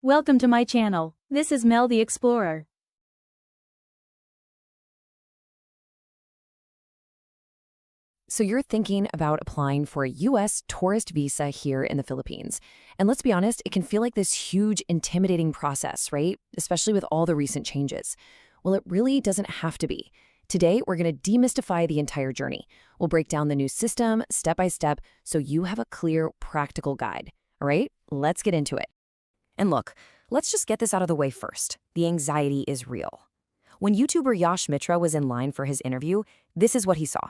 Welcome to my channel. This is Mel the Explorer. So you're thinking about applying for a U.S. tourist visa here in the Philippines. And let's be honest, it can feel like this huge, intimidating process, right? Especially with all the recent changes. Well, it really doesn't have to be. Today, we're going to demystify the entire journey. We'll break down the new system step by step so you have a clear, practical guide. All right, let's get into it. And look, let's just get this out of the way first. The anxiety is real. When YouTuber Yash Mitra was in line for his interview, this is what he saw.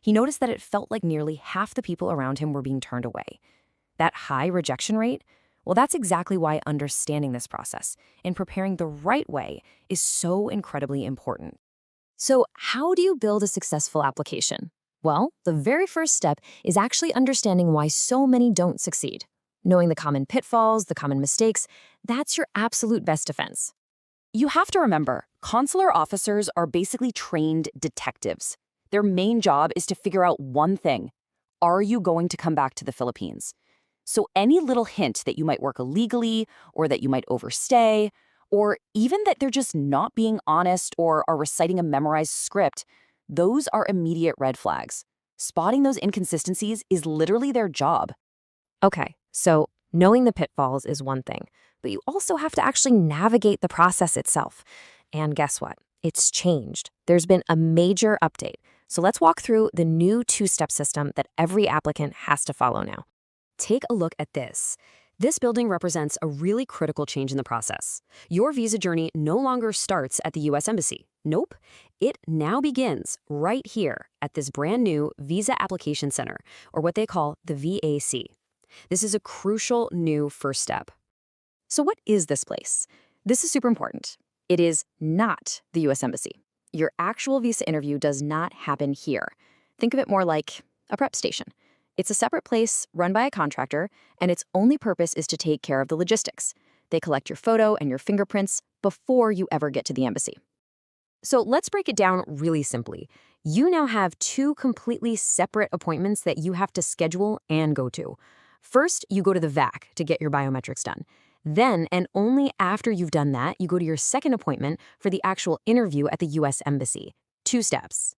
He noticed that it felt like nearly half the people around him were being turned away. That high rejection rate? Well, that's exactly why understanding this process and preparing the right way is so incredibly important. So, how do you build a successful application? Well, the very first step is actually understanding why so many don't succeed. Knowing the common pitfalls, the common mistakes, that's your absolute best defense. You have to remember, consular officers are basically trained detectives. Their main job is to figure out one thing. Are you going to come back to the Philippines? So any little hint that you might work illegally, or that you might overstay, or even that they're just not being honest or are reciting a memorized script, those are immediate red flags. Spotting those inconsistencies is literally their job. Okay, so knowing the pitfalls is one thing, but you also have to actually navigate the process itself. And guess what? It's changed. There's been a major update. So let's walk through the new two-step system that every applicant has to follow now. Take a look at this. This building represents a really critical change in the process. Your visa journey no longer starts at the U.S. Embassy. Nope. It now begins right here at this brand new Visa Application Center, or what they call the VAC. This is a crucial new first step. So what is this place? This is super important. It is not the U.S. Embassy. Your actual visa interview does not happen here. Think of it more like a prep station. It's a separate place run by a contractor, and its only purpose is to take care of the logistics. They collect your photo and your fingerprints before you ever get to the embassy. So let's break it down really simply. You now have two completely separate appointments that you have to schedule and go to. First, you go to the VAC to get your biometrics done. Then, and only after you've done that, you go to your second appointment for the actual interview at the U.S. Embassy. 2 steps.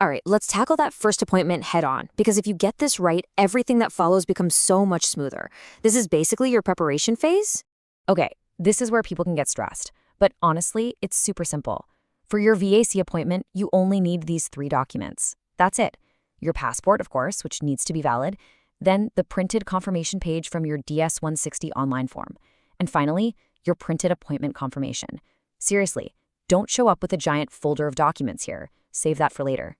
All right, let's tackle that first appointment head on, because if you get this right, everything that follows becomes so much smoother. This is basically your preparation phase. Okay, this is where people can get stressed, but honestly, it's super simple. For your VAC appointment, you only need these 3 documents. That's it. Your passport, of course, which needs to be valid, then the printed confirmation page from your DS-160 online form. And finally, your printed appointment confirmation. Seriously, don't show up with a giant folder of documents here. Save that for later.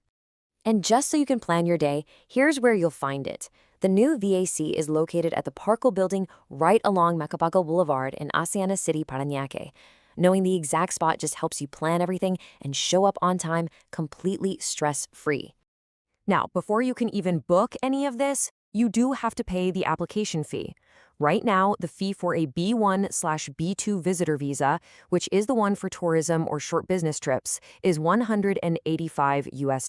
And just so you can plan your day, here's where you'll find it. The new VAC is located at the Parco building right along Macapagal Boulevard in Asiana City, Parañaque. Knowing the exact spot just helps you plan everything and show up on time completely stress-free. Now, before you can even book any of this, you do have to pay the application fee. Right now, the fee for a B1/B2 visitor visa, which is the one for tourism or short business trips, is $185 US.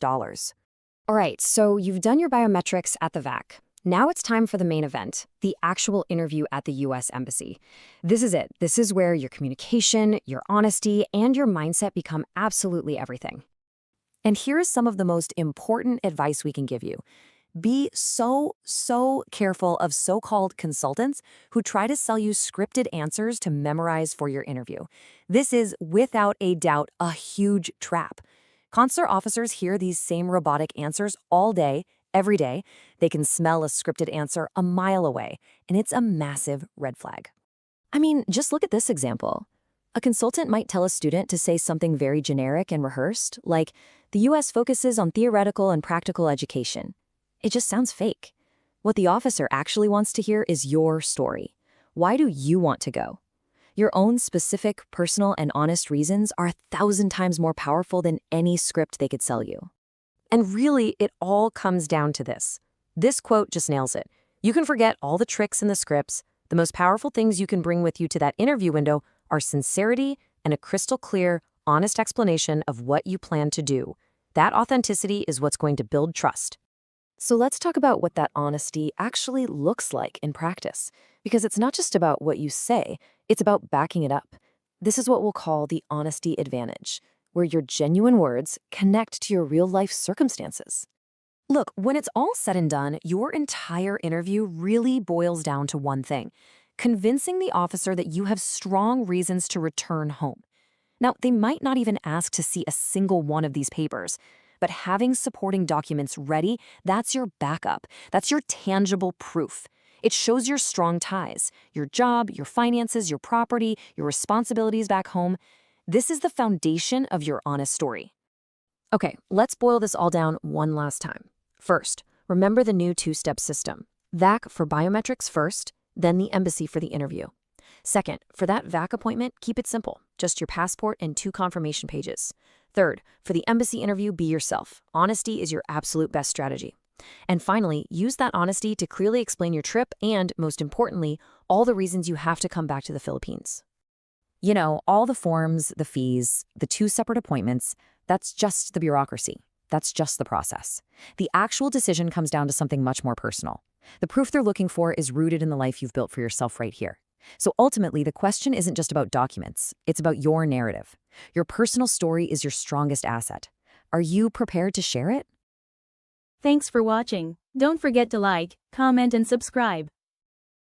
All right, so you've done your biometrics at the VAC. Now it's time for the main event, the actual interview at the U.S. Embassy. This is it. This is where your communication, your honesty, and your mindset become absolutely everything. And here's some of the most important advice we can give you. Be so careful of so-called consultants who try to sell you scripted answers to memorize for your interview. This is, without a doubt, a huge trap. Consular officers hear these same robotic answers all day, every day. They can smell a scripted answer a mile away, and it's a massive red flag. I mean, just look at this example. A consultant might tell a student to say something very generic and rehearsed, like, the U.S. focuses on theoretical and practical education. It just sounds fake. What the officer actually wants to hear is your story. Why do you want to go? Your own specific, personal, and honest reasons are 1,000 times more powerful than any script they could sell you. And really, it all comes down to this. This quote just nails it. You can forget all the tricks in the scripts. The most powerful things you can bring with you to that interview window are sincerity and a crystal clear, honest explanation of what you plan to do. That authenticity is what's going to build trust. So let's talk about what that honesty actually looks like in practice, because it's not just about what you say, it's about backing it up. This is what we'll call the honesty advantage, where your genuine words connect to your real-life circumstances. Look, when it's all said and done, your entire interview really boils down to one thing: convincing the officer that you have strong reasons to return home. Now, they might not even ask to see a single one of these papers, but having supporting documents ready, that's your backup. That's your tangible proof. It shows your strong ties, your job, your finances, your property, your responsibilities back home. This is the foundation of your honest story. Okay, let's boil this all down one last time. First, remember the new two-step system. VAC for biometrics first, then the embassy for the interview. Second, for that VAC appointment, keep it simple. Just your passport and 2 confirmation pages. Third, for the embassy interview, be yourself. Honesty is your absolute best strategy. And finally, use that honesty to clearly explain your trip and, most importantly, all the reasons you have to come back to the Philippines. You know, all the forms, the fees, the 2 separate appointments, that's just the bureaucracy. That's just the process. The actual decision comes down to something much more personal. The proof they're looking for is rooted in the life you've built for yourself right here. So ultimately, the question isn't just about documents. It's about your narrative. Your personal story is your strongest asset. Are you prepared to share it? Thanks for watching. Don't forget to like, comment and subscribe.